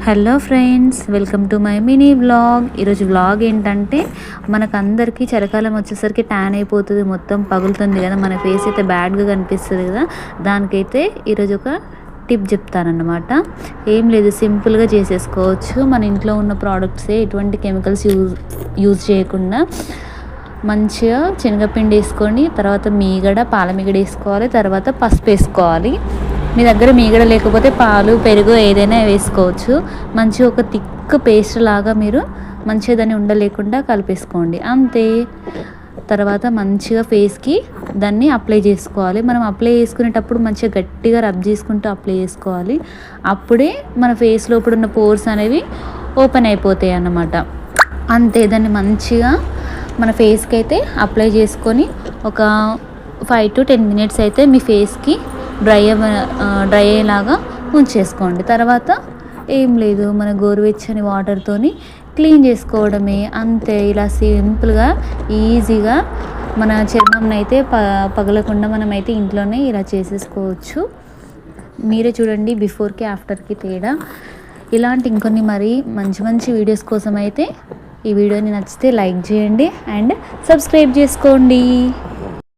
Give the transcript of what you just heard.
Hello friends, welcome to my mini vlog. ఈరోజు vlog ఏంటంటే, మనకందరికీ చలికాలం వచ్చేసరికి ట్యాన్ అయిపోతుంది, మొత్తం పగులుతుంది కదా, మన ఫేస్ అయితే బ్యాడ్గా కనిపిస్తుంది కదా. దానికైతే ఈరోజు ఒక టిప్ చెప్తానన్నమాట. ఏం లేదు, సింపుల్గా చేసేసుకోవచ్చు. మన ఇంట్లో ఉన్న ప్రోడక్ట్సే, ఎటువంటి కెమికల్స్ యూజ్ చేయకుండా మంచిగా శనగపిండి వేసుకొని, తర్వాత మీగడ, పాల మీగడ వేసుకోవాలి, తర్వాత పసుపు వేసుకోవాలి. మీ దగ్గర మీగడ లేకపోతే పాలు, పెరుగు ఏదైనా వేసుకోవచ్చు. మంచిగా ఒక థిక్ పేస్ట్ లాగా మీరు మంచిగా దాన్ని ఉండలేకుండా కలిపేసుకోండి, అంతే. తర్వాత మంచిగా ఫేస్కి దాన్ని అప్లై చేసుకోవాలి. మనం అప్లై చేసుకునేటప్పుడు మంచిగా గట్టిగా రబ్ చేసుకుంటూ అప్లై చేసుకోవాలి. అప్పుడే మన ఫేస్ లోపల ఉన్న పోర్స్ అనేవి ఓపెన్ అయిపోతాయి అన్నమాట, అంతే. దాన్ని మంచిగా మన ఫేస్కి అయితే అప్లై చేసుకొని ఒక 5 to 10 minutes అయితే మీ ఫేస్కి డ్రై అయ్యేలాగా ఉంచేసుకోండి. తర్వాత ఏం లేదు, మన గోరువెచ్చని వాటర్తోని క్లీన్ చేసుకోవడమే, అంతే. ఇలా సింపుల్గా ఈజీగా మన చర్మం అయితే పగలకుండా మనమైతే ఇంట్లోనే ఇలా చేసేసుకోవచ్చు. మీరే చూడండి బిఫోర్కి ఆఫ్టర్కి తేడా. ఇలాంటి ఇంకొన్ని మరి మంచి మంచి వీడియోస్ కోసం అయితే ఈ వీడియోని నచ్చితే లైక్ చేయండి అండ్ సబ్స్క్రైబ్ చేసుకోండి.